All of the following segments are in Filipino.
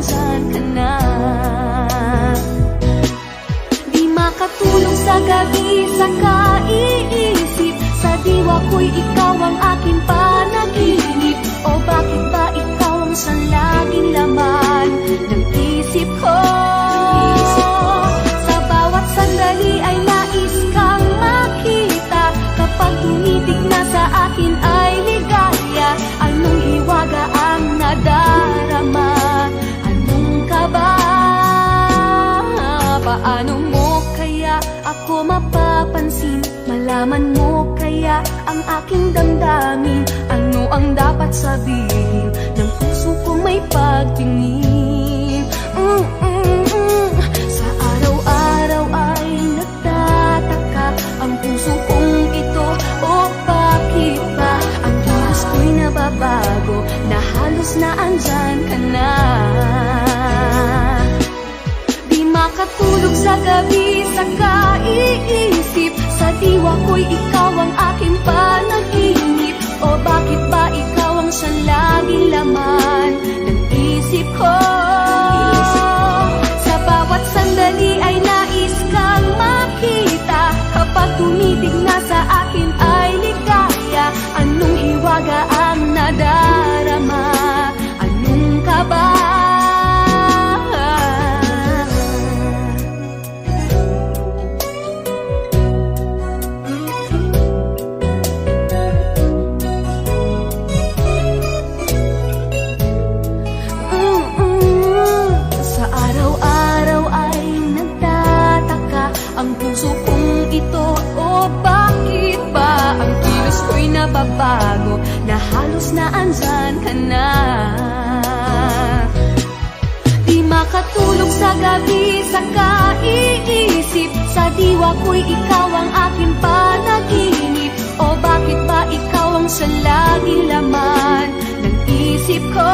andyan ka na. Di makatulog sa gabi sa kaiisip, sa diwa ko'y ikaw ang aking panaginip. O bakit ba ikaw ang siyang laging laman ng isip ko? Sa bawat sandali ay nais kang makita, kapag tumitig na sa akin ay ligaya. Anong hiwaga ang nadarama? Anong kaba? Paano mo kaya ako mapapansin? Malaman mo kaya ang aking damdamin? Ano ang dapat sabihin ng puso kong may pagtingin? Sa araw-araw ay nagtataka ang puso kong ito. O bakit ba ang Diyos ko'y nababago, na halos na andyan ka na? Di makatulog sa gabi sa kaiisip, sa diwa ko'y ikaw ang aking panaginip. O bakit ba ikaw ang siyang laging laman ng isip ko? Sa bawat sandali ay nais kang makita, kapag tumitig na sa akin ay ligaya. Anong hiwaga ang nadarama? Anong kaba? Ang puso kong ito, o bakit ba ang kilos ko'y nababago, na halos na andyan ka na? Di makatulog sa gabi sa kaiisip, sa diwa ko'y ikaw ang aking panaginip. O bakit ba ikaw ang siyang laging laman ng isip ko?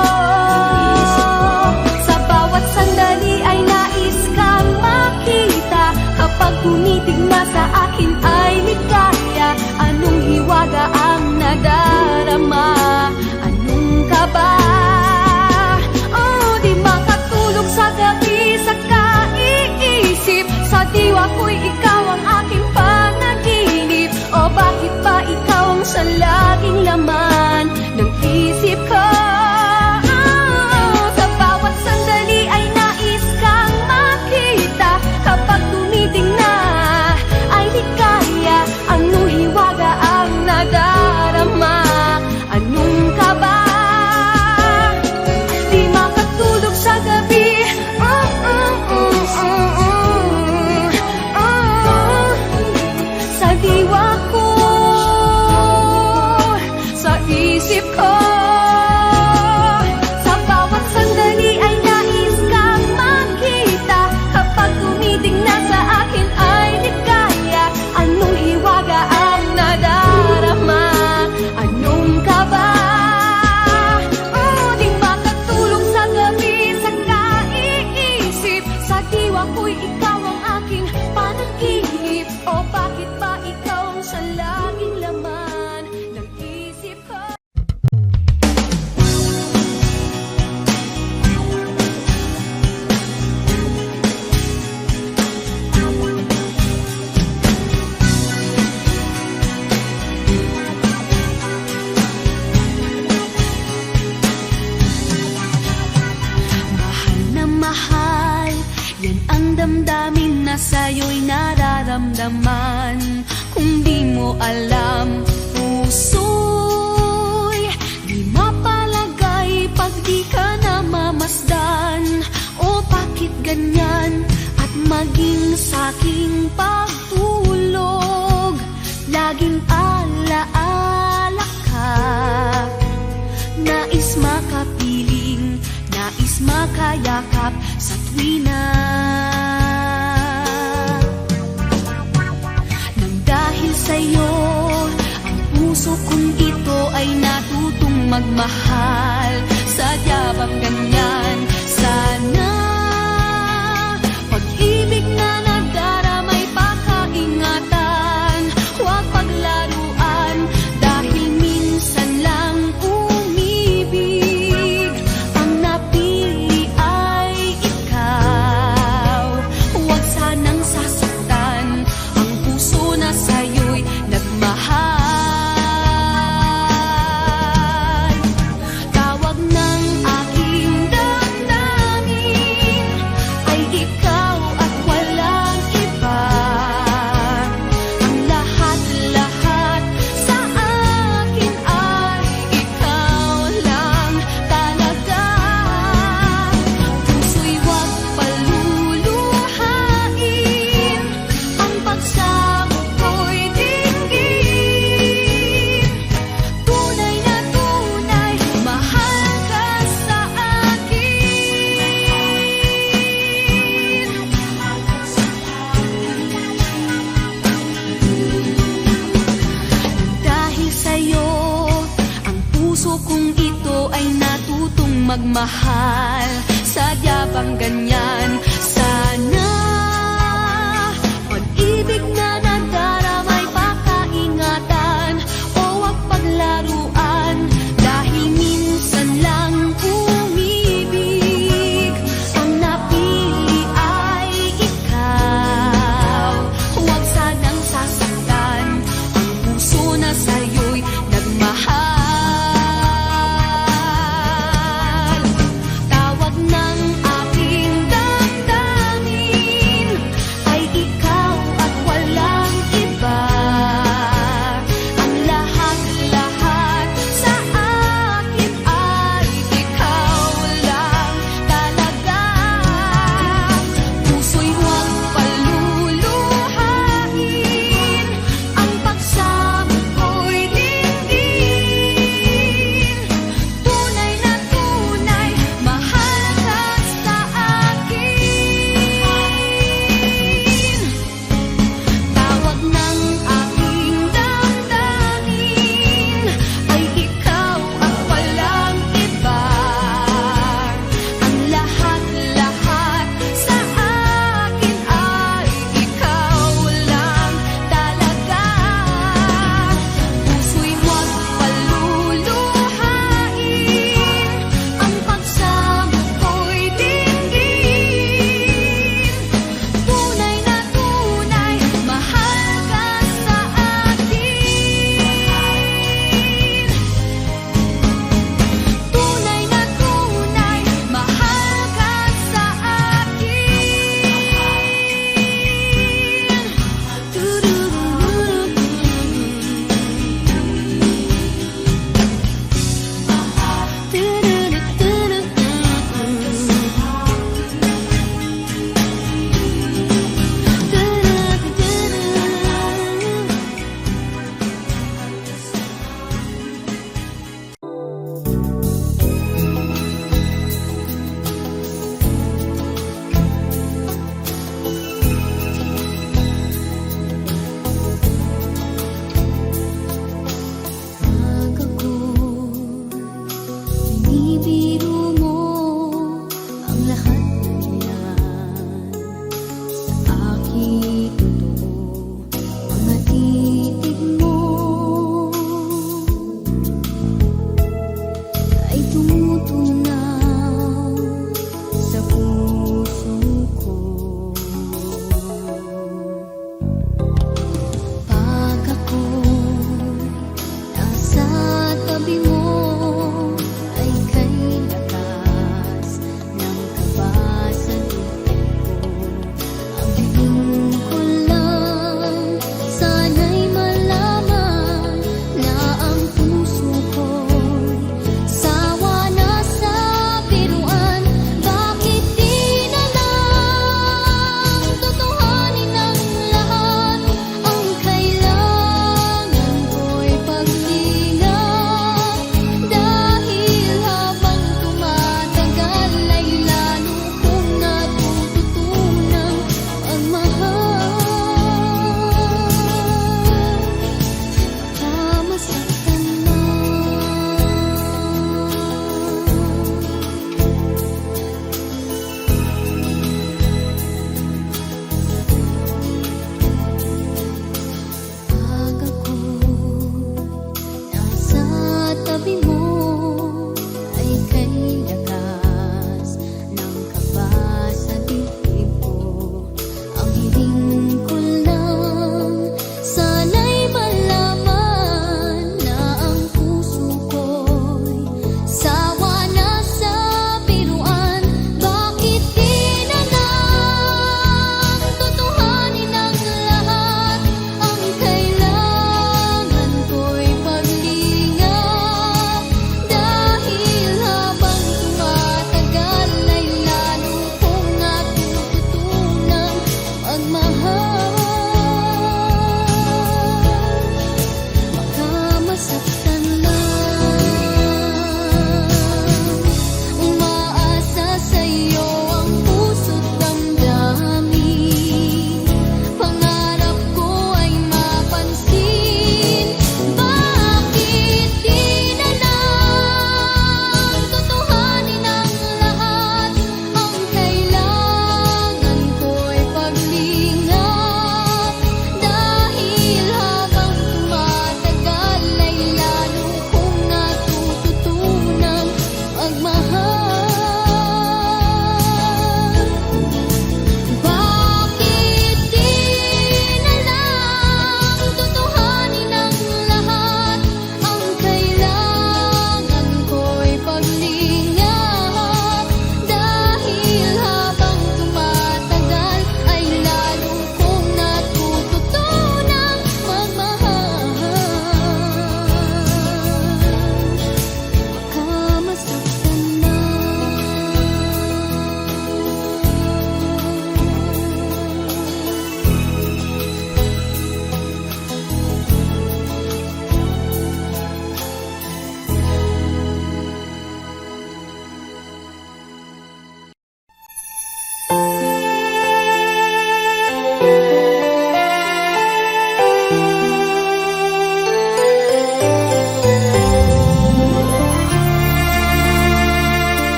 Sa bawat sandali ay nais kang makita, kapag tumitig na sa akin ay ligaya. Anong hiwaga ang nadarama? Anong kaba? Oh, di makatulog sa gabi sa kaiisip, sa diwa ko'y ikaw ang aking panaginip. O bakit ba ikaw ang siyang laging laman ng isip ko? Sa bawat sandali ay nais kang makita, kapag tumiting na ay ligaya. Anong hiwaga ang nadarama? Anong kaba? Di makatulog sa gabi, sa diwa ko, sa isip ko. Sa bawat sandali ay nais kang makita, kapag tumiting na sa akin ay ligaya. Anong hiwaga ang nadarama? Anong kaba? Di makatulog sa gabi sa kaiisip, sa diwa ko'y ikaw ang aking panaginip. O bakit ba ikaw ang siyang laging laman ng isip ko? Mahal na mahal, yan ang damdamin na sa'yo'y nararamdaman. Kung di mo alam, puso'y di mapalagay pag di ka namamasdan. O bakit ganyan? At maging sa'king pagtulog, laging alaala ka. Nais makapiling, nais makayakap sa tuwina. Nang dahil sa'yo, ang puso kong ito ay natutong magmahal. Sadya bang ganyan? Sana pag-ibig na nagdaramay pa kaingatan. Huwag paglaruan, dahil minsan lang umibig. Ang napili ay Mahal, sadya bang ganyan? Sana pag-ibig na nagdaramay pakaingatan o wag paglaruan, dahil minsan lang umibig, ang napili ay ikaw. Huwag sanang sasaktan ang puso na sa'yo'y nagmahal. Tawag ng aking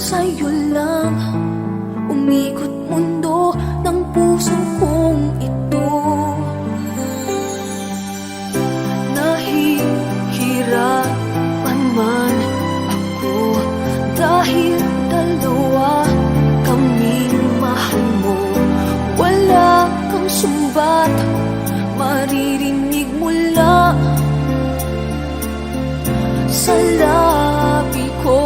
sa'yo lang umikot mundo ng puso kong ito. Nahihirapan man ako dahil dalawa kaming mahal mo. Wala kang sumbat, maririnig mula sa labi ko.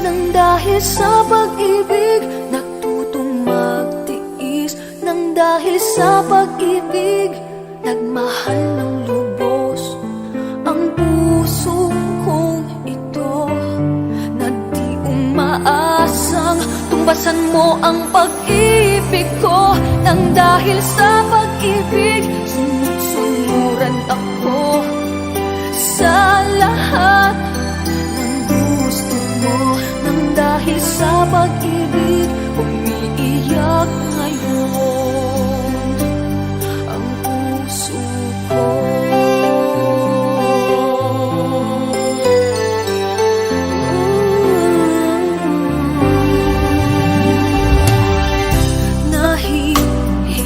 Nang dahil sa pag-ibig, natutong magtiis. Nang dahil sa pag-ibig, nagmahal ng lubos ang puso kong ito, na di umaasang tumbasan mo ang pag-ibig ko. Nang dahil sa pag-ibig, sunod-sunuran ako sa lahat ng gusto mo. Nang dahil sa pag-ibig, umiiyak ngayon ang puso ko.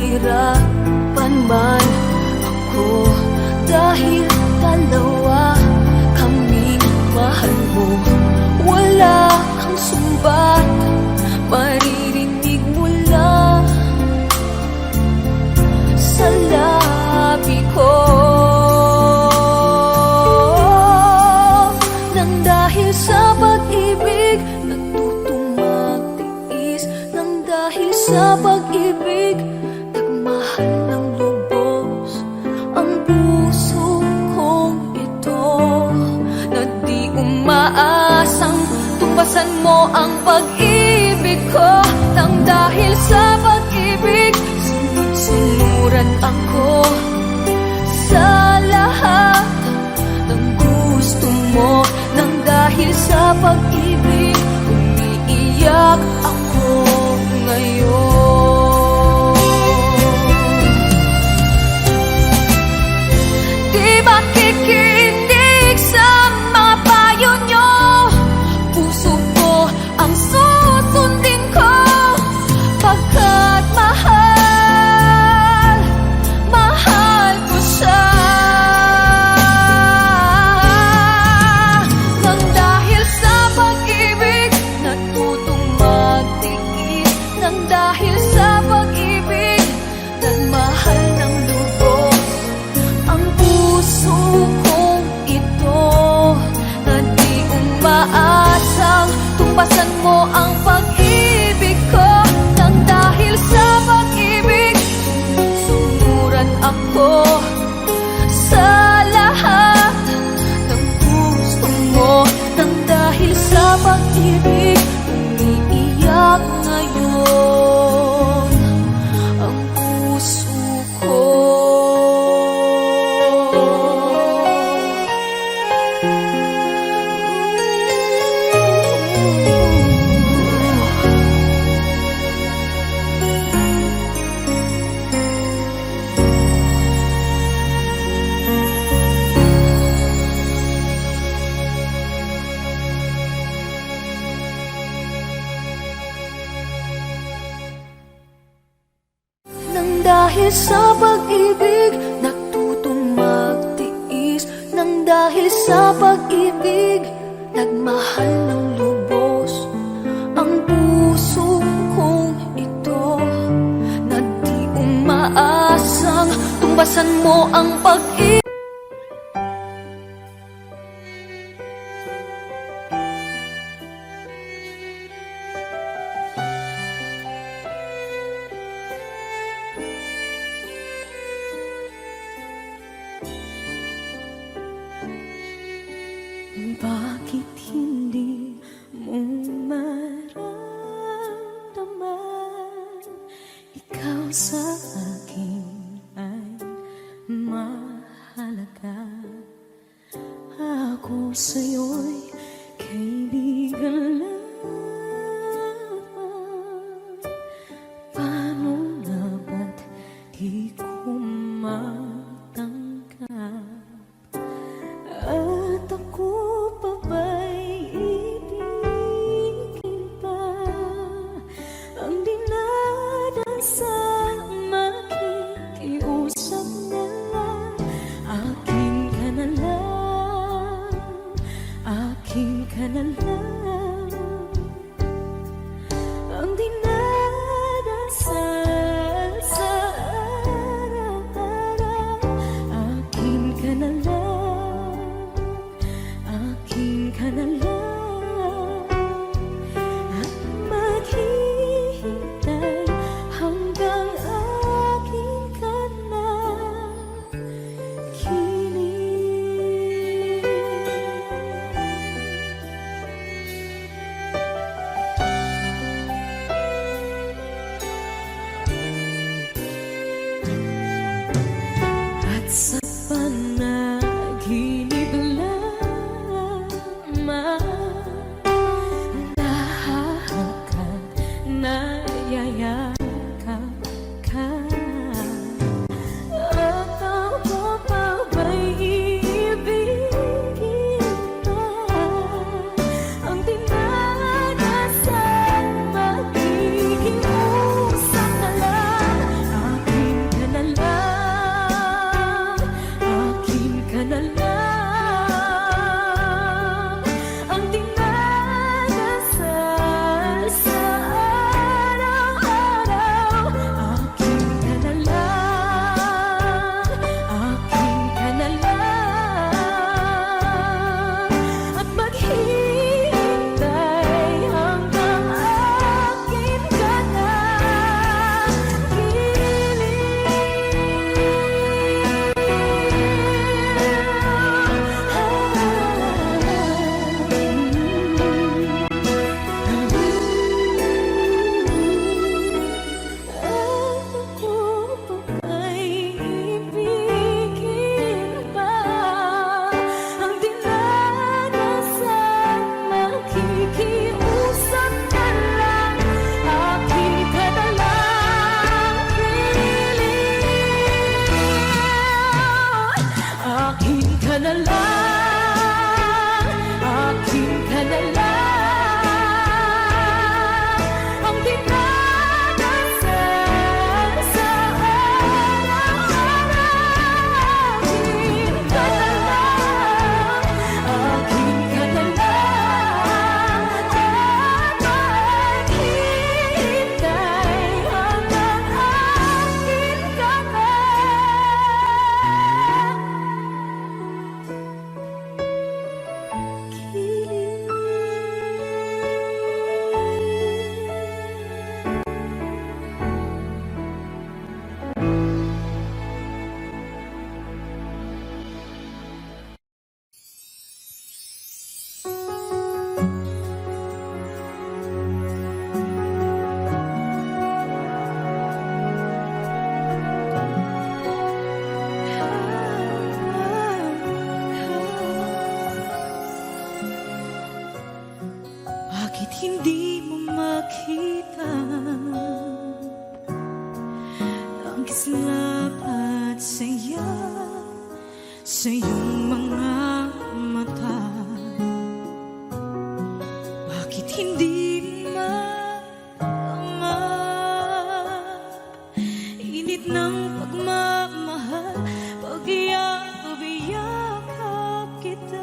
Nahihirapan man ako dahil dalawa kaming mahal mo. Wala kang sumbat, maririnig mula sa labi ko. Nang dahil sa pag-ibig, natutong magtiis. Nang dahil sa pag-ibig, nagmahal ng lubos ang puso kong ito, na di umaasang tumbasan mo ang pag-ibig ko. Nang dahil sa pag-ibig, sunod-sunuran ako sa lahat ng gusto mo. Nang dahil sa pag-ibig, umiiyak ako ngayon. Di makikinig sa mga payo nyo, puso ko ang susundin ko, pagkat mahal, mahal ko siya. Nang dahil sa pag-ibig, natutong magtiis. Nang dahil sa pag-ibig, nagmahal ng lubos ang puso kong ito, na di umaasang tumbasan mo ang pag-ibig ko. Nang dahil sa pag-ibig, sumuran ako sa lahat ng gusto mo. Nang dahil sa pag-ibig, umiiyak ngayon ang puso ko. Nang dahil sa pag-ibig, natutong magtiis. Nang dahil sa pag-ibig, nagmahal ng lubos ang puso kong ito, na di umaasang tumbasan mo ang pag-ibig. Bakit hindi mo maramdaman, ikaw sa akin ay mahalaga. Ako sa'yo'y kaibigan lamang. Paano nga ba't di ko matanggap? At ako pa ka na lang ang dinadasal sa araw-araw. Akin ka na lang, akin ka na lang, at maghihintay hanggang akin ka na kilig. At sa panaginip lamang nahahakat, nayayakap ka, at ako pa ba'y iibigin pa? Ang dinadasal magiging usap na lang. Akin ka na lang, akin ka na lang, ang dinadasal sa araw-araw. Akin ka na lang, akin ka na lang, at maghihintay hanggang akin ka na Ako pa ba'y ibigin pa? Ang dinadasal makikiusap na lang. Akin ka na lang, kilig. Akin ka na lang, akin ka na lang, ang dinadasal sa araw-araw. Akin ka na lang, akin ka na lang, at maghihintay hanggang akin ka na Bakit hindi mo makita ang kislap at saya sa iyong mga mata? Bakit hindi maama init ng pagmamahal pag iyakap kita?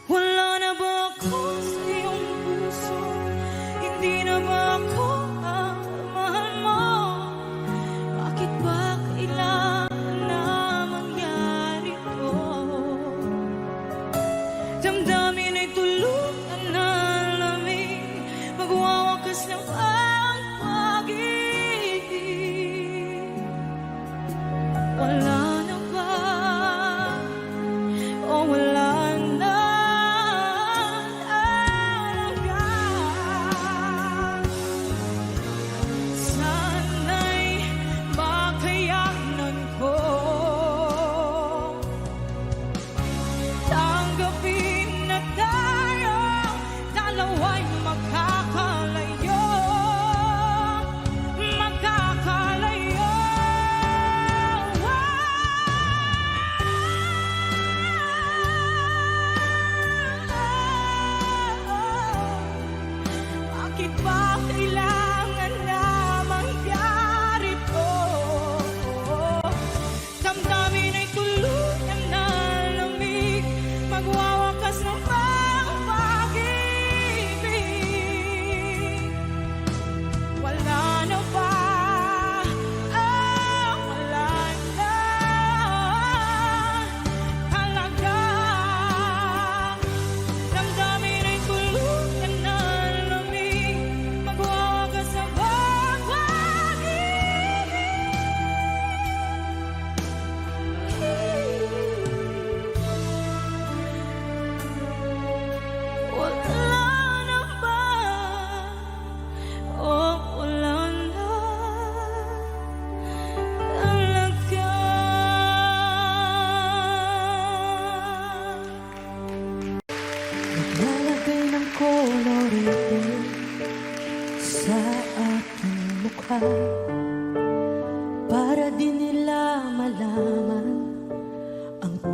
Wala na ba ako sa iyong puso? Hindi na ba ako ang mahal mo? Bakit ba kailangan na mangyari to?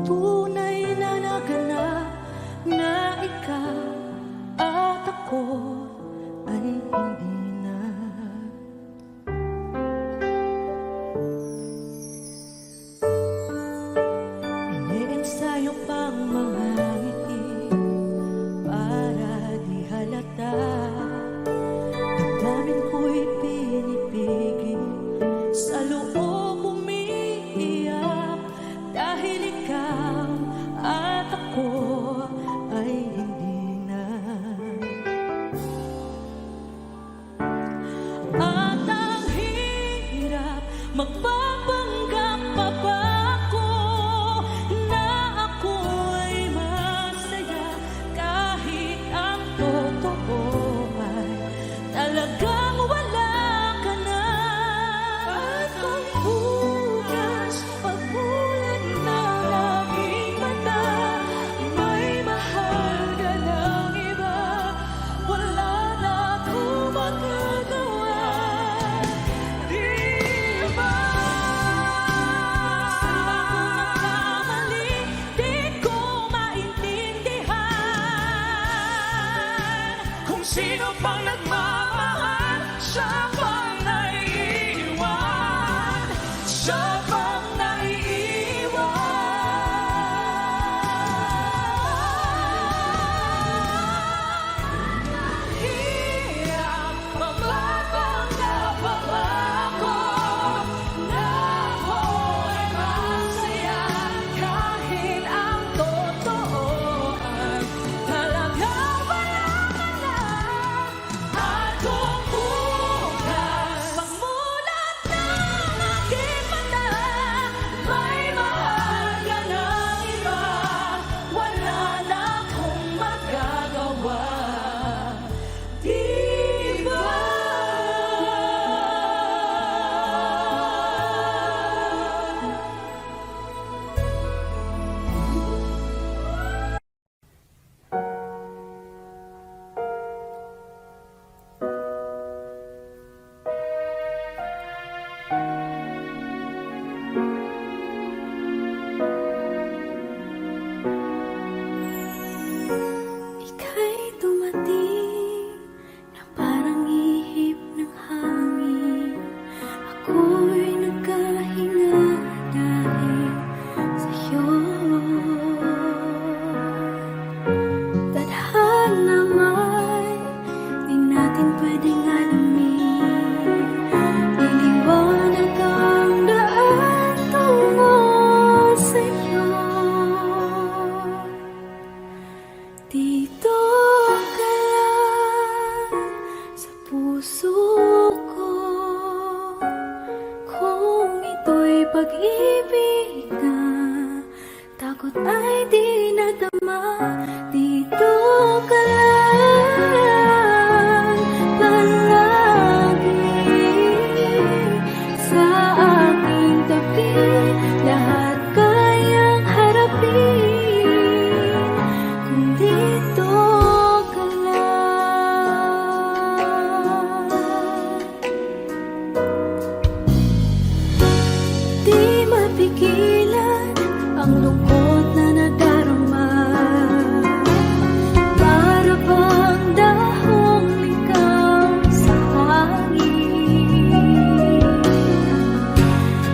tunay na naganap na ikaw at ako ay hindi na. Ine-ensayo pang mga ngiti para di halata. Damdamin ko'y pinipigil, sa loob umiiyak, dahil ikaw at ako ay hindi na. At ang hirap, magpapanggap pa ba ako na ako ay masaya, kahit ang totoo ay talagang wala ka na. At kung bukas pagmulan ng aking mata, may mahal ka ng iba, wala na akong magagawa. Di ba? Saan ako nagkamali? Di ko maintindihan. Kung sino pang nagmamahal, siya pang naiiwan. Siya pang naiiwan. Hirap, mapapanggap pa ba ako na ako'y masaya, kahit ang totoo ay talagang wala ka na. At kung bukas pagmulan ng aking mata, may mahal ka ng iba, wala na akong magagawa. Di ba? Ika'y dumating na parang ihip ng hangin. Ako'y nagkahinga dahil sa'yo. Tadhana may di natin pwedeng alamin. Liliwanag ang daan tungo sa'yo. Dito ka lang sa puso ko, kung ito'y pag-ibig na takot ay di nadama. Dito ka lang palagi sa aking tabi, lahat kayang harapin kung dito ka lang. Di mapigilan ang lungkot na nadarama, para bang dahong likaw sa hangin.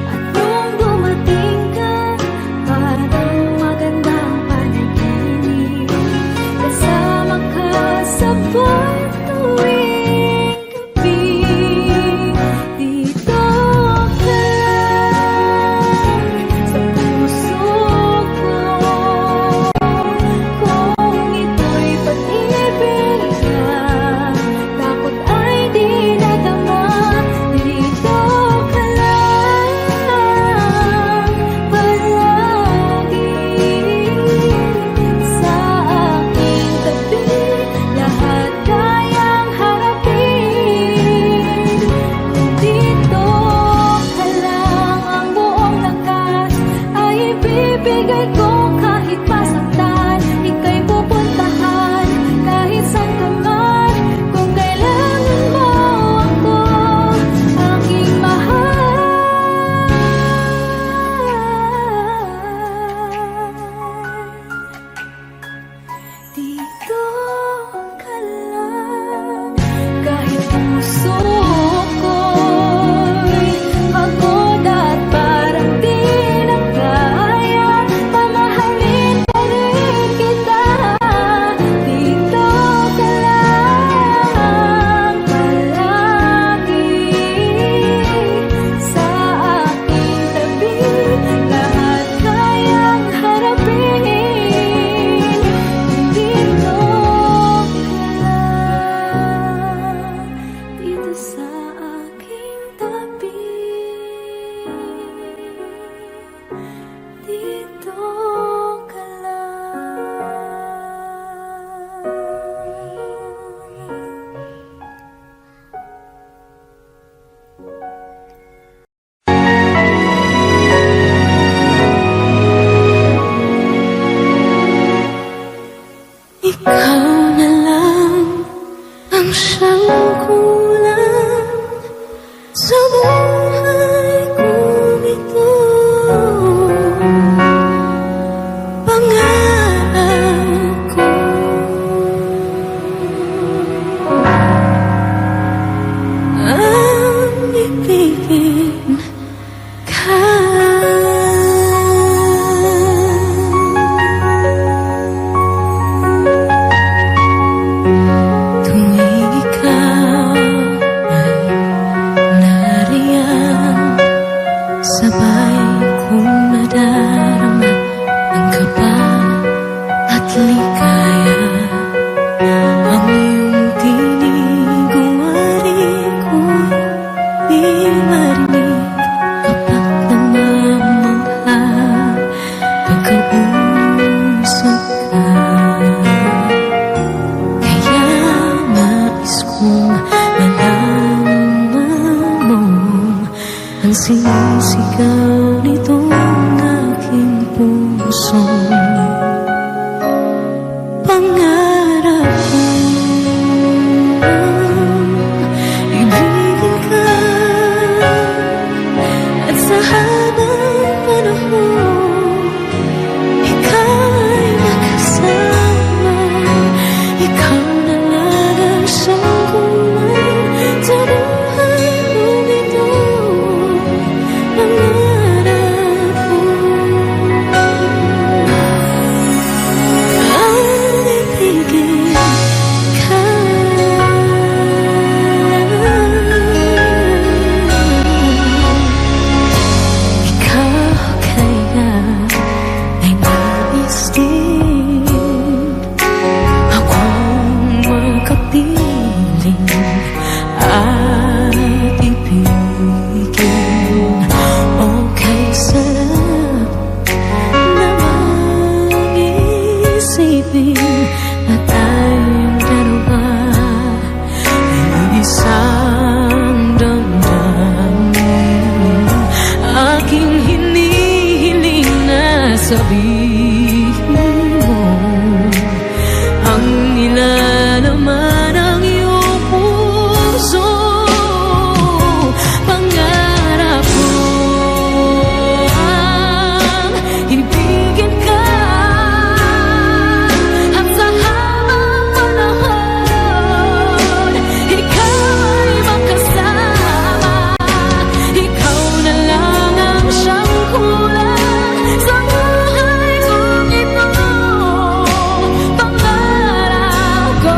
At nung dumating ka, parang magandang panaginip, kasama ka sa buwan tuwing gabi. Dito ka lang sa puso ko, kung ito'y pag-ibig na takot ay di nadama. Dito ka lang palagi sa aking tabi, lahat kayang harapin kung dito ka lang. Ang buong lakas ay ibibigay ko, kahit masaktan, ika'y pupuntahan kahit saan ka man. Kung kailangan mo ako, aking mahal. Nandito ka lang. Ikaw na lang ang siyang kulang sa buhay kong ito. Pangarap ko ang ibigin ka. Tuwing ikaw ay nariyan, sabay kong nadarama ang kaba at ligaya. Ang iyong tinig umari ko'y di marinig kapag namamangha pagkausap ka. Kaya nais kong malaman mo ang sinisigaw nitong aking puso. Pangarap ko ibigin ka at sa habang panahon ika'y makasama. Ikaw na lang ang siyang kulang sa buhay kong ito. Pangarap ko ang ibigin ka. Ikaw kaya ay nais din akong makapiling at ibigin. Okay, sarap namang isipin na tayong dalawa ay isang damdamin. Aking hinihiling na sabihin mo ang nilalaman ng iyong puso. Pangarap ko ang ibigin ka at sa habang panahon ika'y makasama. Ikaw na lang ang siyang kulang sa buhay kong ito. Pangarap ko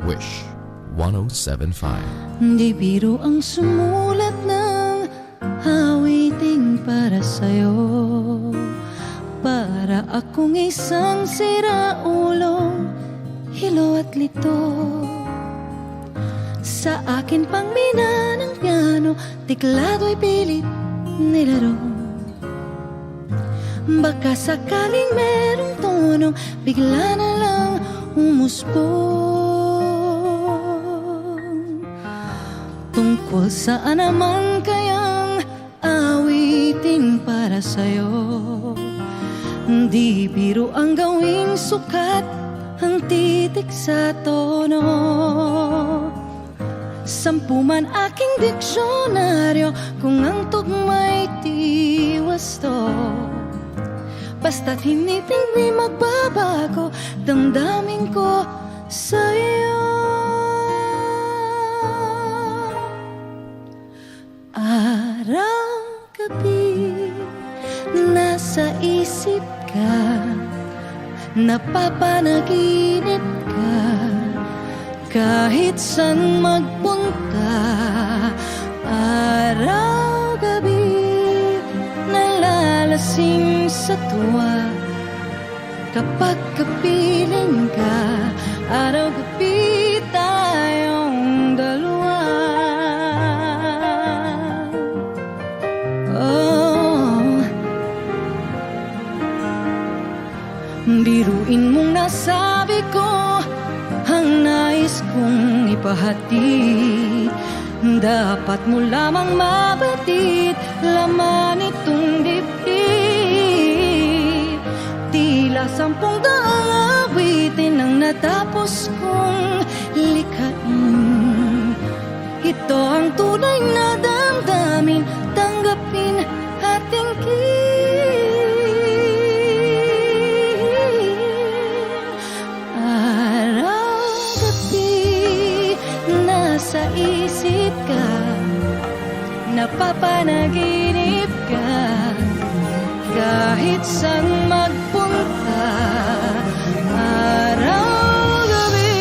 Wish 1075. Di biro ang sumulat ng awiting para sa'yo. Para akong isang siraulong hilo at lito. Sa akin pang mina ng piano, tiklado'y pilit nilaro. Baka sakaling merong tono, bigla na lang umusbong. Tungkol saan naman kayang awiting para sa'yo? Di biro ang gawing sukat ang titik sa tono. Sampu man aking diksyonaryo kung ang tugma'y tiwasto. Basta't hiniting di magbabago damdamin ko sa'yo. Araw-gabi nasa isip ka, napapanaginip ka, kahit saan magpunta. Araw-gabi nalalasing sa tuwa, kapag kapiling ka. Araw-gabi tayong dalawa. Biruin mong nasabi ko ang nais kong ipahatid. Dapat mo lamang mabatid laman itong dibdib. Tila 10 awitin ang natapos kong likhain. Ito ang tunay na damdamin, tanggapin at tingin. Sa isip ka, napapanaginip ka, kahit saan magpunta. Araw-gabi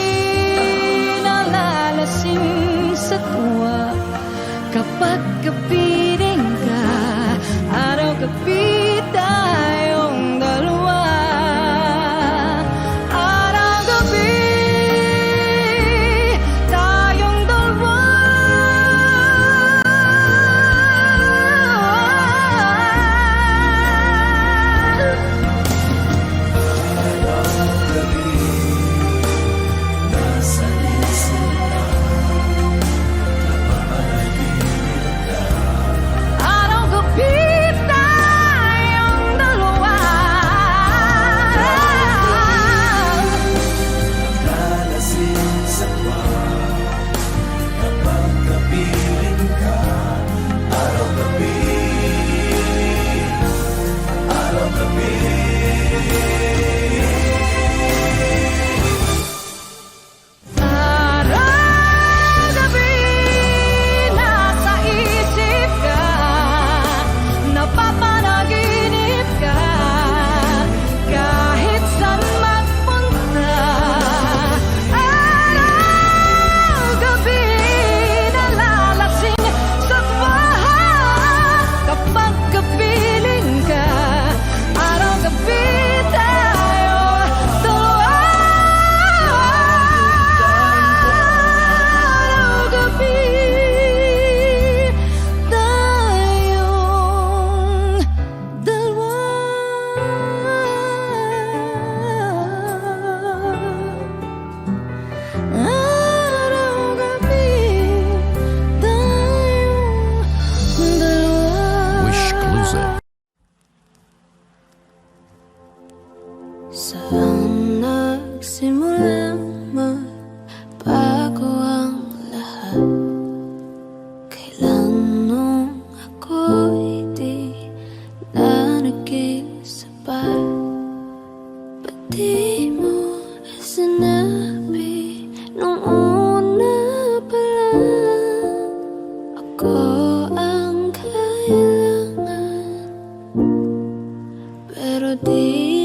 nalalasing sa tuwa, kapag kapiling ka. Araw-gabi tayong dalawa. Saan nagsimulang magbago ang lahat? Kailan nung ako'y di na naging sapat? Ba't di mo sinabi nung una pa lang? Ako ang kailangan, pero di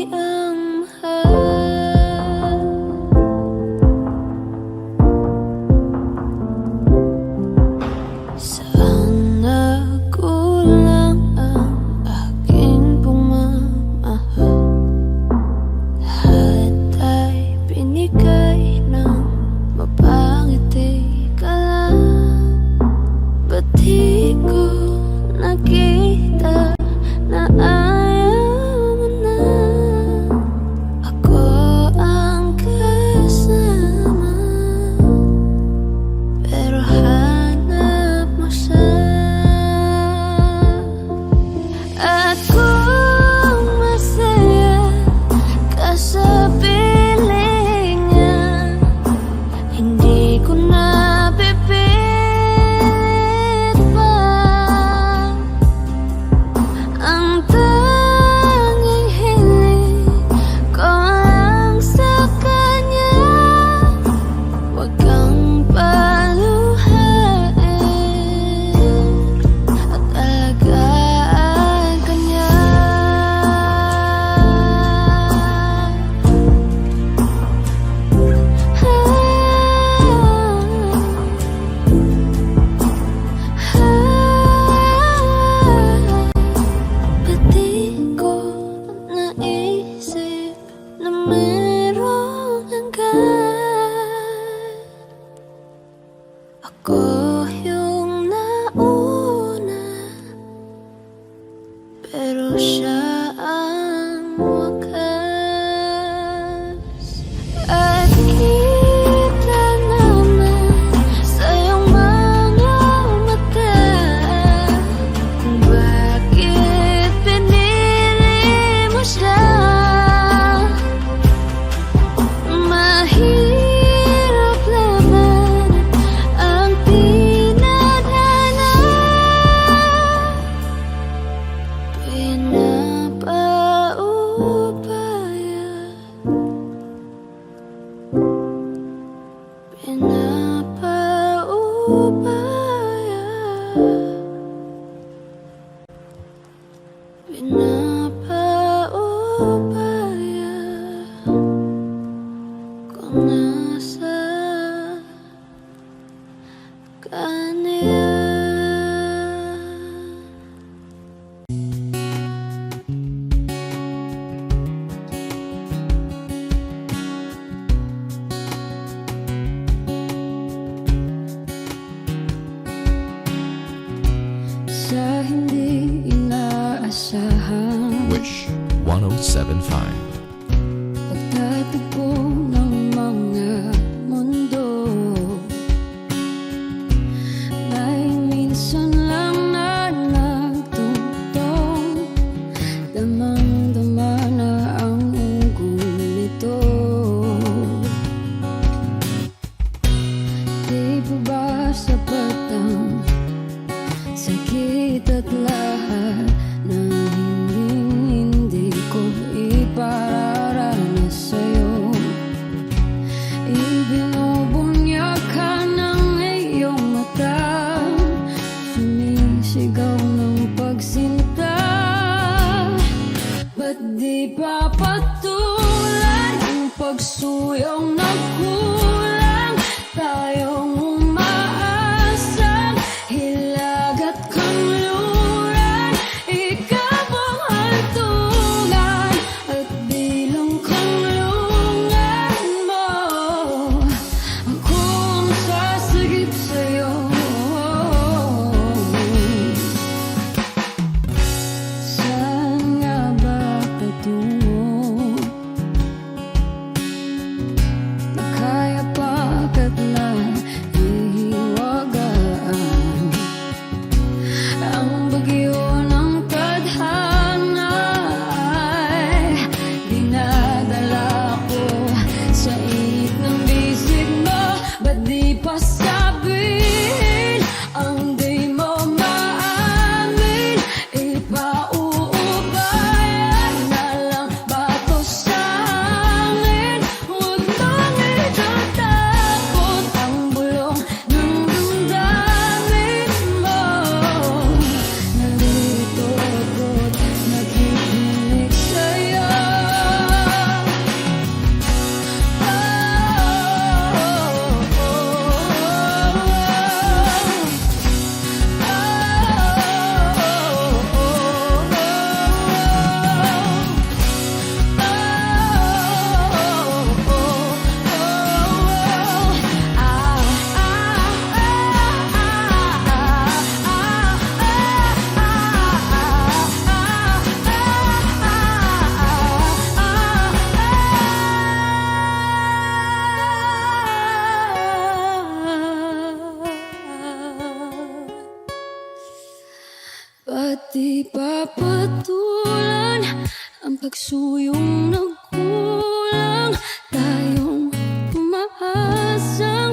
Wish 1075. Pagtatagpo ng mga mundo, may minsan lang na nagtutong, damang-dama na ang unggoy nito. Di ba ba sapat ang sakit at lahat na hindi ko ipararanas sa'yo? Ibinubunyag ka ng iyong mata, sumisigaw ng pagsinta. Ba't di pa patulan ang pagsuyong nagkulang? Tayong umaasang hilag at kanluran, ikaw ang hantungan at bilang kanlungan mo. Ako ang sasagip sa'yo. Saan nga ba patungo? Nakaya pagkat nahihiwagaan ang bagyo ng tadhana ay dinadala ko sa init ng bisig mo. Ba't di pa sabihin ang di mo maamin? Ipauubayan na lang ba to sa akin? Huwag mong itatakot ang bulong ng damdamin mo. Nalilito ako't nakikinig sa'yo. Ba't di pa patulan ang pagsuyong nagkulang? Tayong umaasang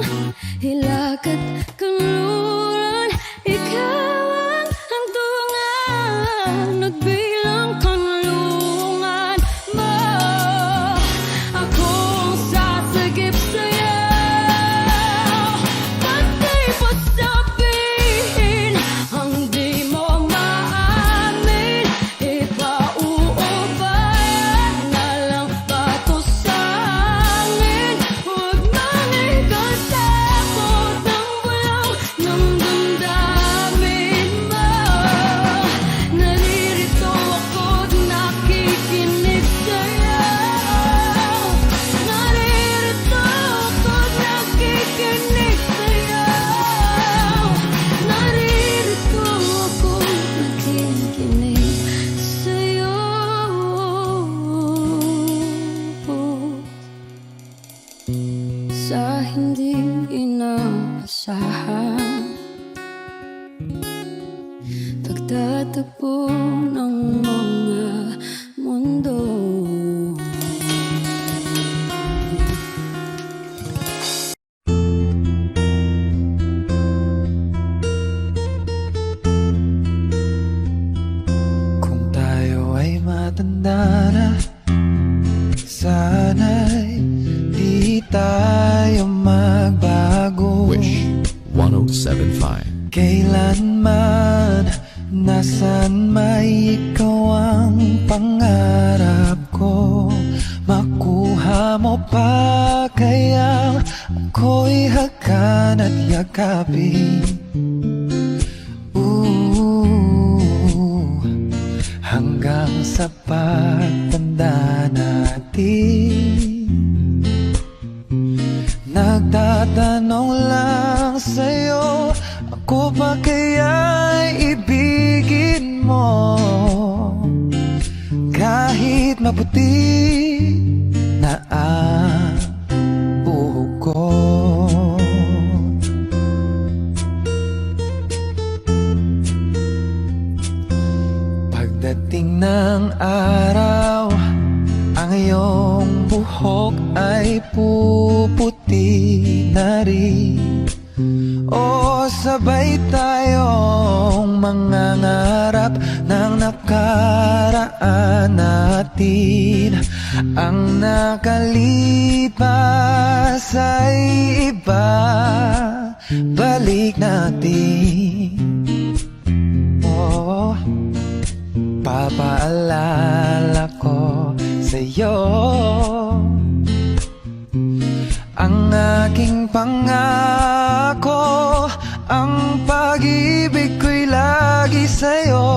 hilag at kanluran, ikaw ang hantungan at bilang kanlungan mo. Ako ang sasagip sa'yo. Ba't di pa sabihin ang di mo maamin? Ipauubayan na lang ba to sa akin? Huwag mong ikatakot ang bulong ng damdamin mo. Naririto ako't nakikinig sa'yo. Naririto ako't nakikinig sa'yo. Naririto ako't nakikinig sa'yo. Sa hindi inaasahan, pagtatagpo ng mga mundo. Kung tayo ay matanda na, sana'y di tayo magbago. Wish 1075. Kailanman, nasan may ikaw ang pangarap ko. Makuha mo pa kaya ako'y hakan at yakapin. Hanggang sa pagtanda natin, nagtatanong lang sa'yo, ako ba kaya'y ibigin mo? maputi na ang buhok ko. Pagdating ng araw, ang iyong buhok ay puputi na rin. O sabay tayong mangangarap ng nakaraan natin. Ang nakalipas ay iba, balik natin. Oh, papaalala ko sa'yo ang aking pangako, ang pag-ibig ko'y lagi sa'yo.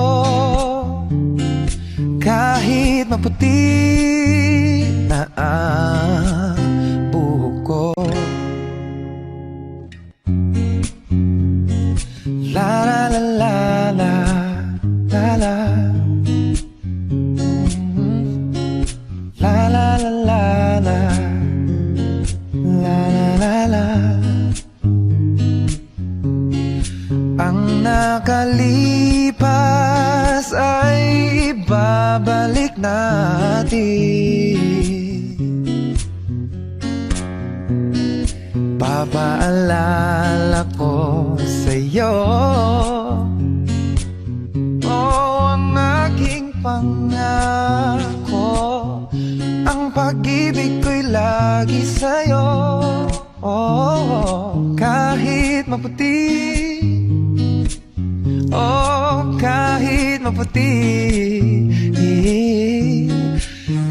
Kahit maputi na ang buhok ko. La la la la la la la. La la la la la. La la la la. Ang nakalipas ay ibabalik natin. Papaalala ko sa'yo, oh, ang aking pangako, ang pag-ibig ko'y lagi sa'yo. Oh, kahit maputi, oh, kahit maputi,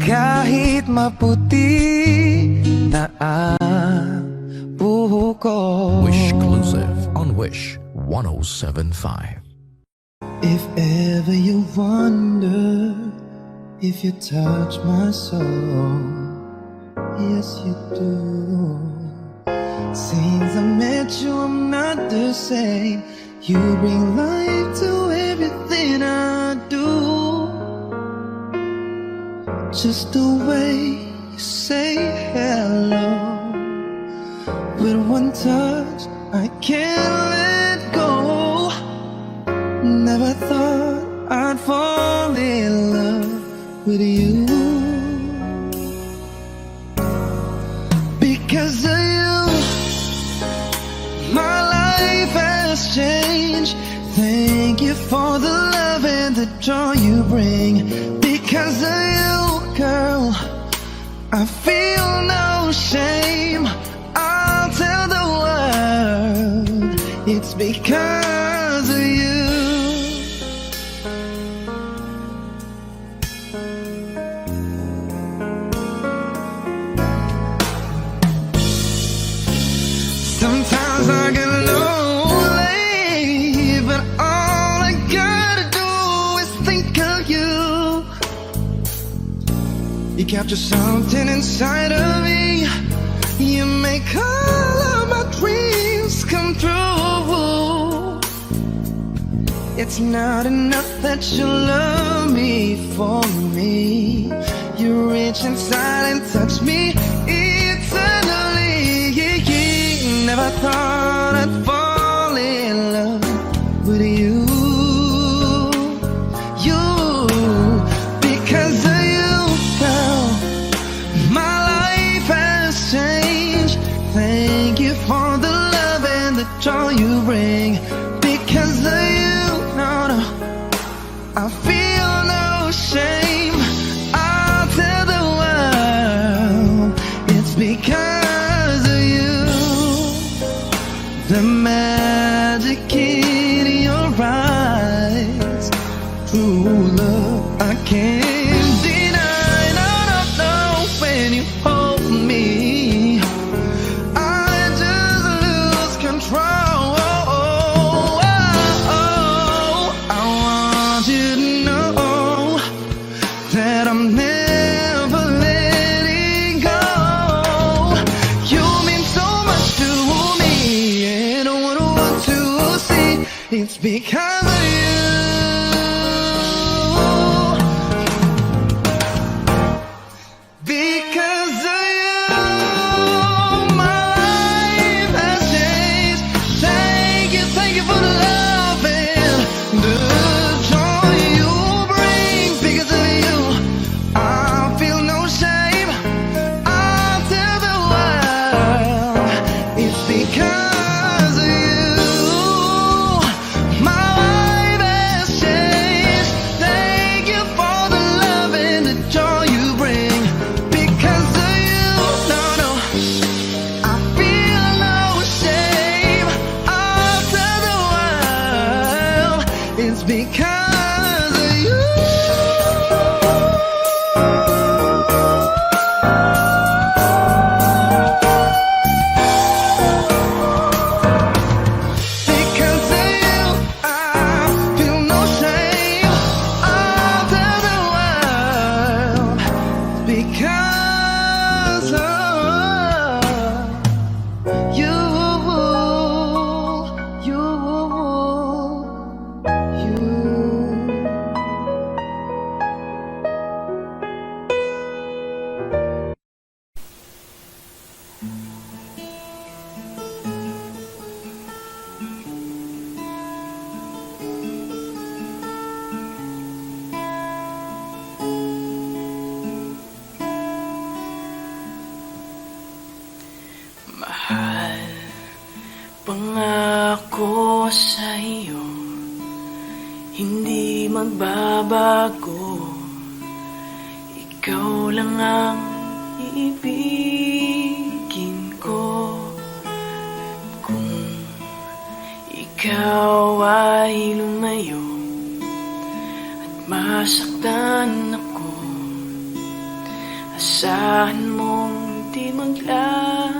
kahit maputi na ang buhok ko. Wish exclusive on Wish 107.5. If ever you wonder if you touch my soul, yes you do. Since I met you, I'm not the same. You bring life to everything I do. Just the way you say hello, with one touch I can't let go. Never thought I'd fall in love with you. Because of you, my life has changed. Thank you for the love and the joy you bring. Because of you, girl, I feel no shame. I'll tell the world it's because of you. Sometimes I get lonely, but all I gotta do is think of you. You capture something inside of me. You make all of my dreams come true. It's not enough that you love me for me. You reach inside and touch me eternally. Never thought I'd fall in love with you. You, because of you, girl, my life has changed. Thank you for the love and the joy you bring. Because of you, no, no, I feel no shame. I'll tell the world it's because of you. The magic in your eyes, true love I can't deny. No, no, no, when you hold me, I just lose control. I want you to know that I'm never letting go. You mean so much to me, and I wouldn't want to see it's because of you. pangako sa iyo, hindi magbabago. Ikaw lang ang iibigin ko. Kung ikaw ay lumayo at masaktan ako, asahan mong di maglalaho.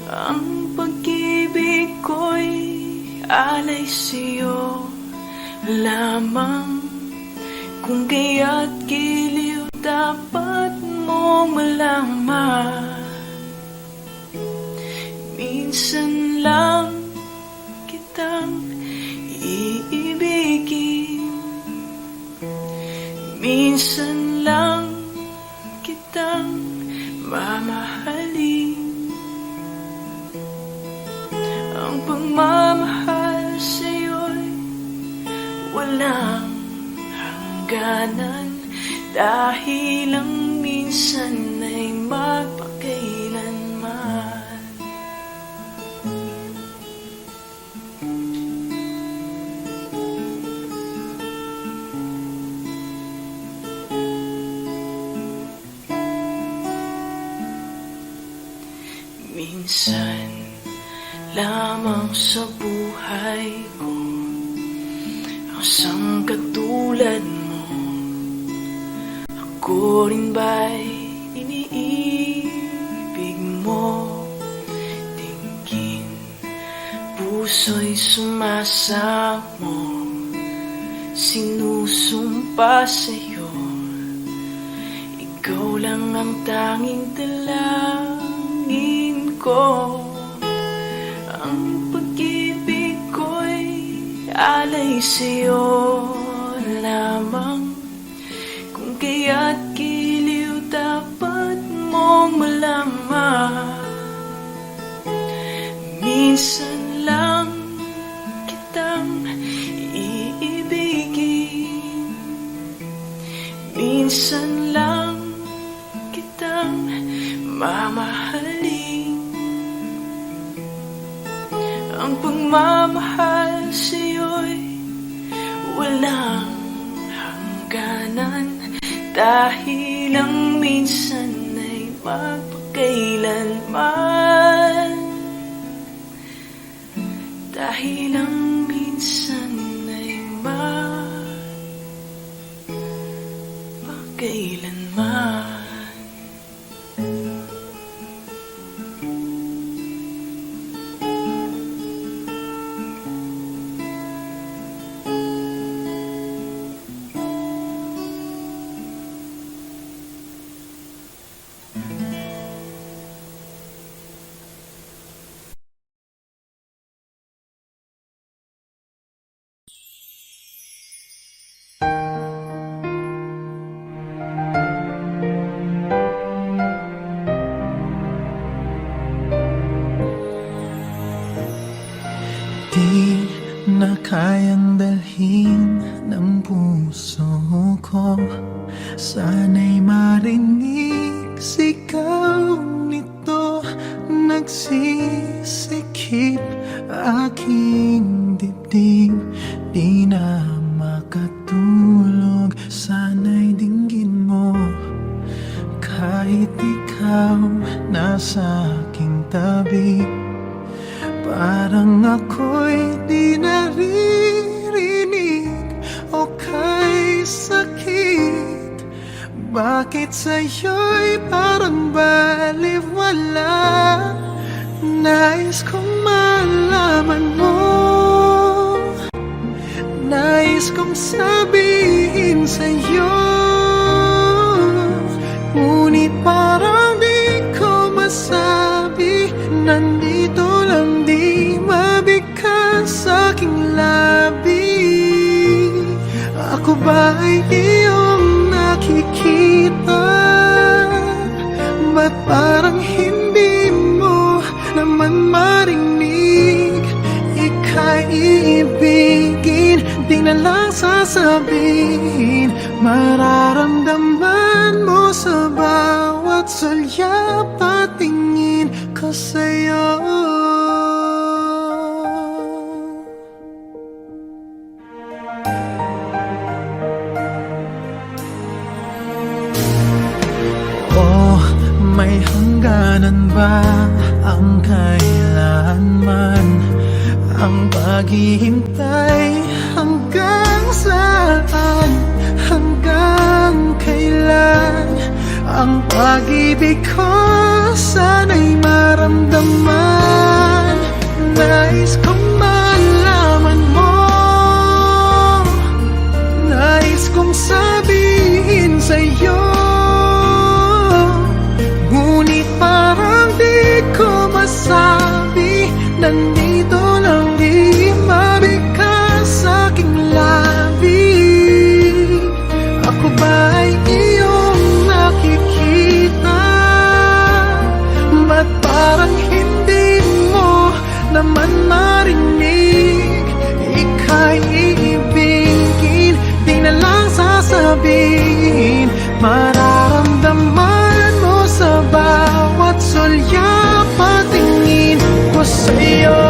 Ang pag-ibig ko'y alay sa'yo lamang. Kung kaya't giliw dapat mong malaman, minsan lang kitang iibigin, minsan lang kitang mamahalin. Ang pagmamahal sa'yo'y walang hangganan, dahil lang minsan ay magpakailanman. Minsan lamang sa buhay ko ang isang katulad mo. Ako rin ba'y iniibig mo? Tingin, puso'y sumasamo, sinusumpa sa'yo. Ikaw lang ang tanging dalangin ko. Ang pag-ibig ko'y alay sa'yo lamang. Kung kaya't giliw dapat mong malaman, minsan lang kitang iibigin, minsan lang kitang mamahalin. Ang pagmamahal sa'yo'y walang hangganan, dahil lang minsan ay magpakailanman, dahil lang minsan ay magpakailanman. Di na kayang dalhin ng puso ko, sana'y marinig sigaw nito. Nagsisikip aking dibdib, di na makatulog, sana'y dinggin mo. Kahit ikaw nasa aking tabi, parang ako'y di naririnig o kay sakit. Bakit sa'yo'y parang baliwala? Nais kong malaman mo, nais kong sabihin sa'yo, ngunit parang di ko masabi. Nandito lang, di mabigkas sa aking labi. Ako ba ay iyong nakikita? Ba't parang hindi mo naman marinig? Ika'y iibigin, di na lang sasabihin. Mararamdaman mo sa bawat sulyap at tingin ko sa'yo. hangganan ba ang kailanman? Ang paghihintay hanggang saan? Hanggang kailan? Ang pag-ibig ko sana'y maramdaman. Nais kong malaman mo, nais kong sabihin sa'yo, ngunit parang di ko masabi. Nandito lang di mabigkas sa aking labi. Ako ba'y iyong nakikita? Ba't parang hindi mo naman marinig? Ika'y iibigin, di na lang sasabihin. Mararamdaman mo sa bawat sulya, patingin ko sa'yo.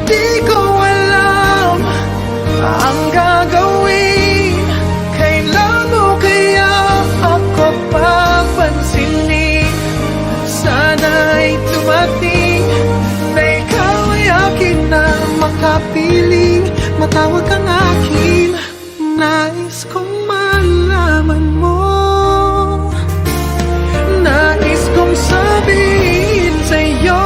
Di ko alam ang gagawin. Kailan mo kaya ako papansinin? Sana'y tumating na ikaw ay akin na makapiling. Matawag kang akin, nais kong malaman mo. Nais kong sabihin sa'yo,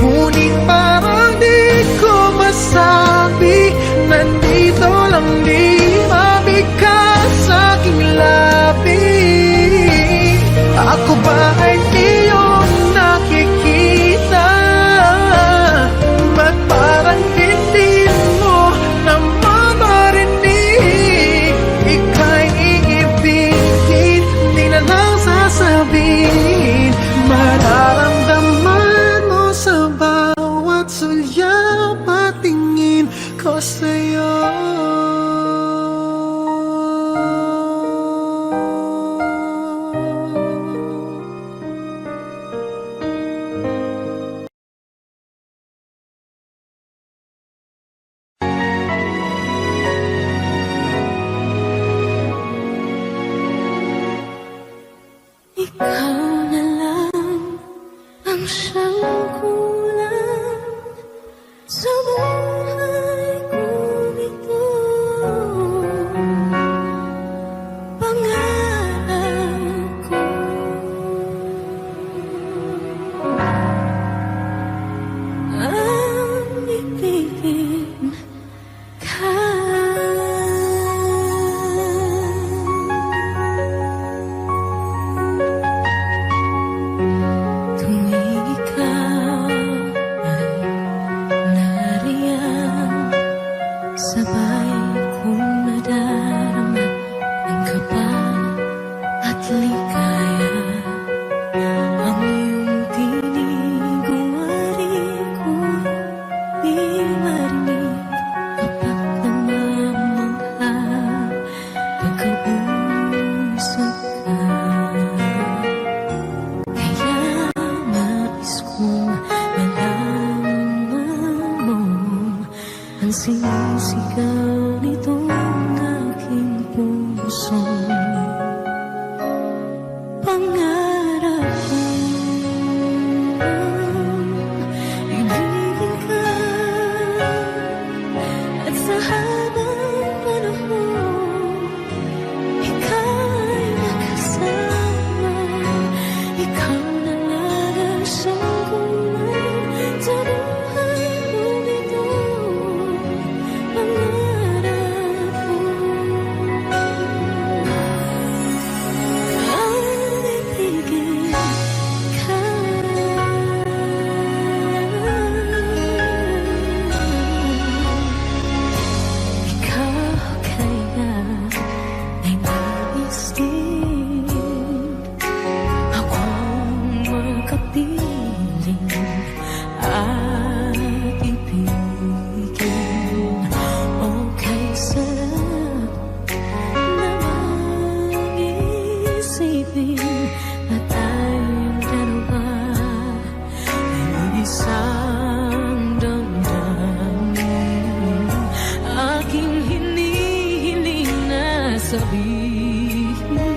ngunit parang di ko masabi. Nandito lang di mabigkas sa aking labi. Ako ba ay iyong nakikita? Ba't parang hindi mo naman marinig? Ika'y iibigin, di na lang sasabihin. Mararamdaman mo sa bawat sulya, patingin ko sa'yo. Ikaw na lang ang siyang kulang sa buhay kong ito. Pangarap ko ang ibigin ka. Tuwing ikaw ay nariyan, sabay kong nadarama ang kaba at ligaya. Ang iyong tinig umari ko di marinig kapag namamangha pagkausap ka. Kaya nais kong malaman mo ang sinisigaw nitong aking puso. Pangarap kong ibigin ka, at sa habang panahon ika'y makasama. Ikaw na lang ang siyang kulang sa buhay kong ito. Pangarap ko ang ibigin ka. Ikaw kaya ay nais din akong makapiling at ibigin. O kay sarap namang isipin na tayong dalawa ay isang damdamin. Aking hinihiling na sabihin mo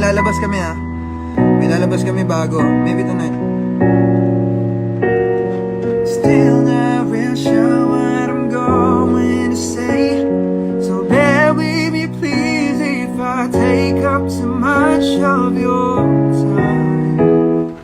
lalabas kami ha. May lalabas kami bago. Maybe tonight. Still not real sure what I'm going to say. So bear with me please if I take up too much of your time.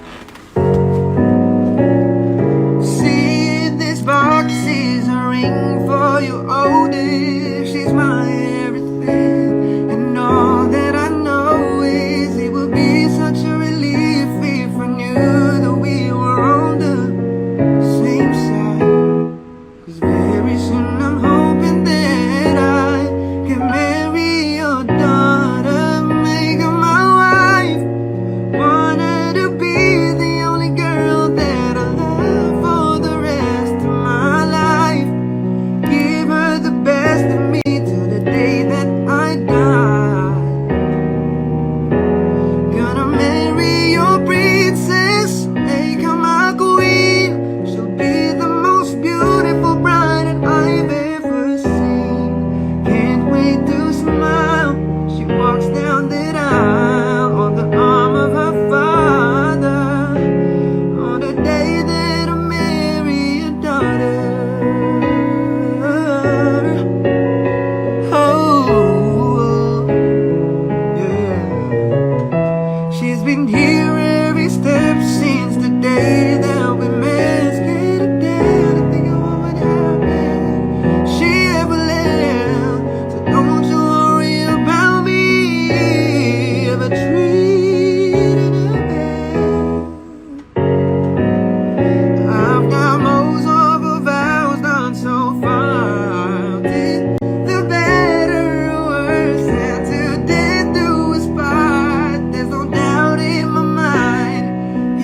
See, this box is a ring for your oldest. She's my everything. And all that I know is it would be such a relief if I knew that we were on the same side. 'Cause very soon I'm hoping that I can marry your daughter, make her my wife. Want her to be the only girl that I love for the rest of my life. Give her the best of me till the day that I die. Gonna marry your princess, make her my queen. She'll be the most beautiful bride that I've ever seen. Can't wait to smile. She walks down the aisle on the arm of her father. On the day that I marry your daughter. Oh, yeah. She's been here every step since the day that we met. Scared to death to think of what would happen. She ever left, so don't you worry about me ever treating her bad. I've got most of her vows done so far. Did the better or worse that to death do us part. There's no doubt in my mind.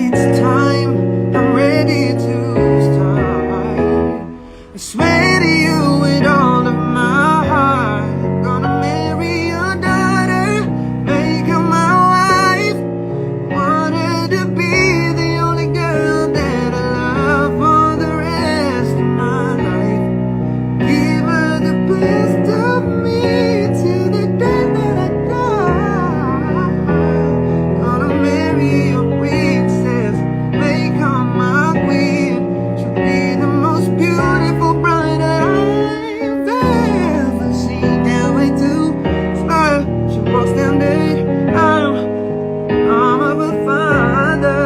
It's time, I'm ready to start. I swear to you with all of my heart, gonna marry your daughter, make her my wife. Want her to be the only girl that I love for the rest of my life. Give her the best of me till the day that I die. Gonna marry your princess, make her my queen. She'll be the most beautiful bride that I've ever seen. Can't wait to smile. She walks down the aisle, arm of her father.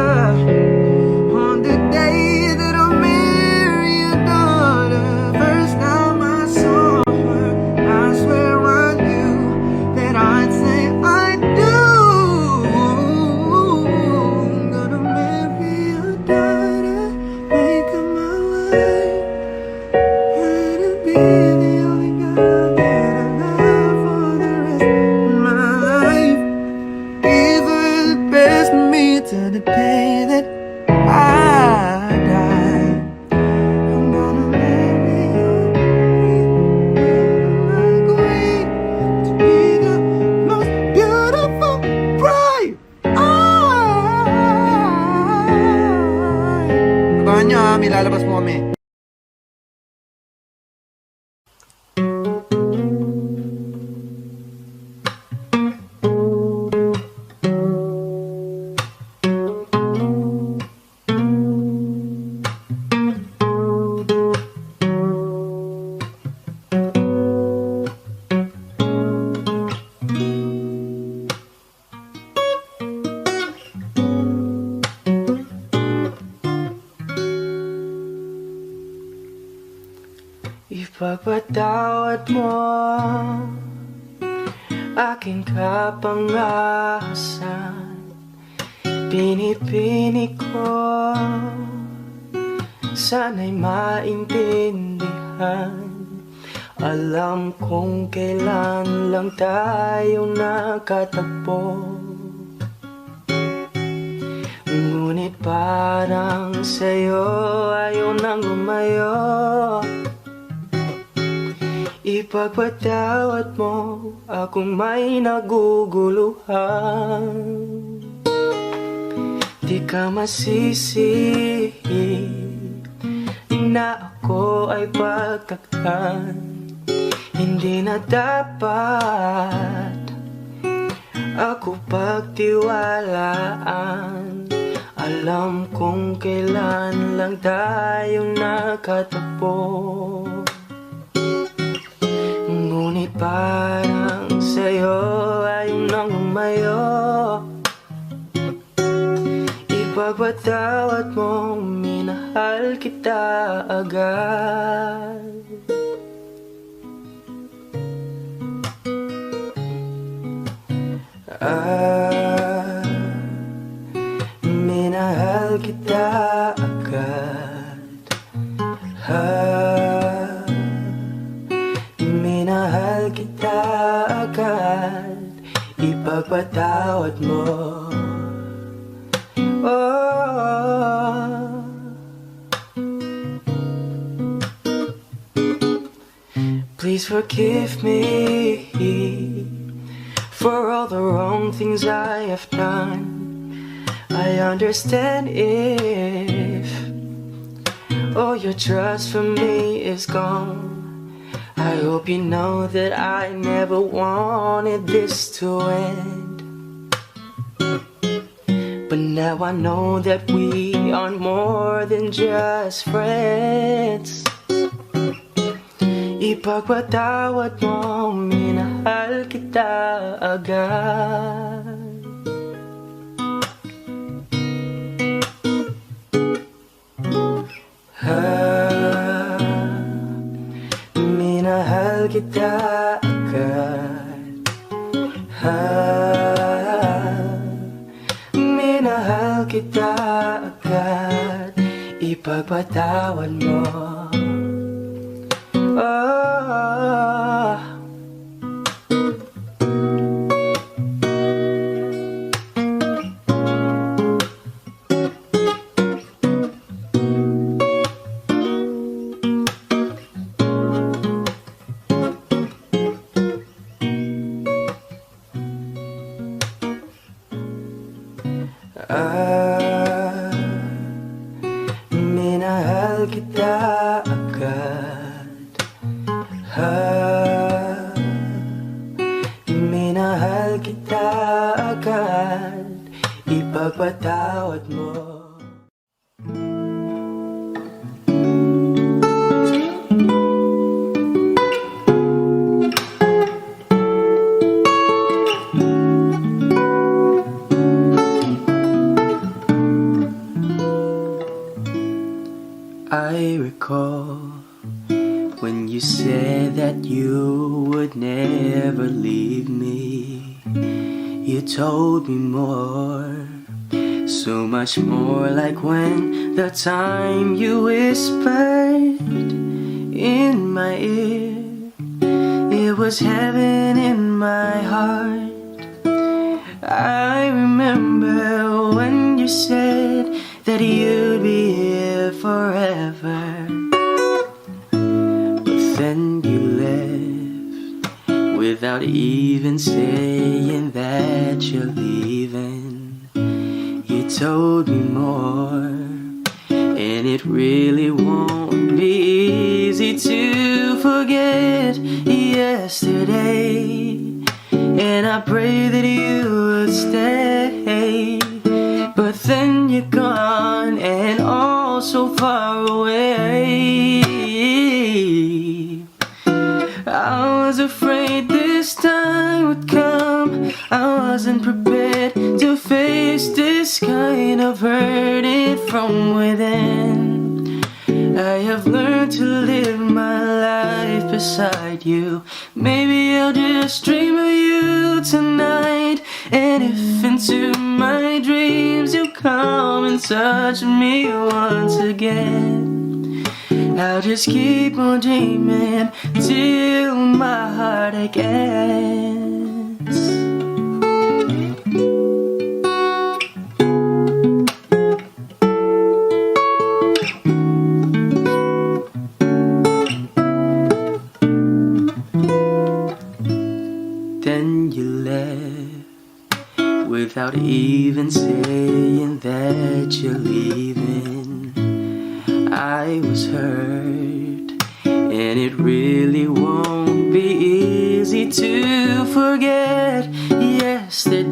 On the day that I marry your daughter, first time I saw her, I swear I knew that I'd say I do. Gonna marry your daughter, make her my wife. Gonna be the only girl that I love for the rest of my life. Give her the best of me till the day that I die. I'm gonna marry your queen to be the most beautiful bride. Abangan nyo ha, may lalabas mo kami. Ipagpatawad mo aking kapangasan. Pinipini ko, sana'y maintindihan. Alam kong kailan lang tayo nakatagpo, ngunit parang sa'yo ayaw nang lumayo. Ipagpatawad mo akong may naguguluhan. Di ka masisi na ako ay pagtaktan. Hindi na dapat ako pagtiwalaan. Alam kong kailan lang tayo nakatagpo, ngunit parang sa'yo ayaw nang lumayo. Ipagpatawad mo, minahal kita agad. Minahal kita agad. Minahal kita agad. Ipagpatawad mo. Please forgive me for all the wrong things I have done. I understand if all your trust for me is gone. I hope you know that I never wanted this to end, but now I know that we are more than just friends. Ipagpatawad mo, minahal kita agad. Minahal kita agad. Minahal kita agad. Ipagpatawad mo. Minahal kita agad. Minahal kita agad. Ipagpatawad mo. I recall when you said that you would never leave me. You told me more, so much more, like when the time you whispered in my ear. It was heaven in my heart. I remember when you said that you'd be here forever, but then you left without even saying that you're leaving. You told me more, and it really won't be easy to forget yesterday. And I pray that you would stay, but then you're gone and all so far away. I was afraid this time would come. I wasn't prepared to face this kind of hurting from within. I have learned to live my life beside you. Maybe I'll just dream of you tonight, and if into my dreams you come and touch me once again, I'll just keep on dreaming till my heartache ends. Then you left without even saying that you're leaving. I was hurt, and it really won't be easy to forget yesterday.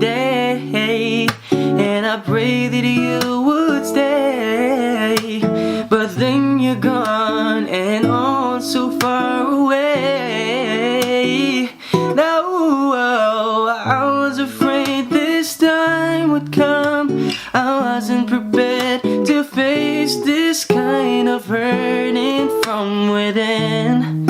face this kind of hurting from within.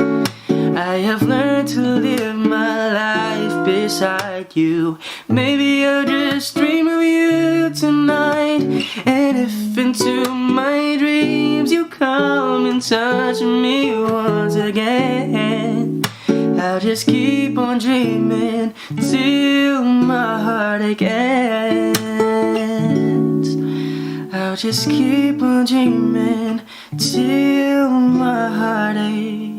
I have learned to live my life beside you. Maybe I'll just dream of you tonight. And if into my dreams you come and touch me once again, I'll just keep on dreaming till my heartache ends. I'll just keep on dreaming till my heartache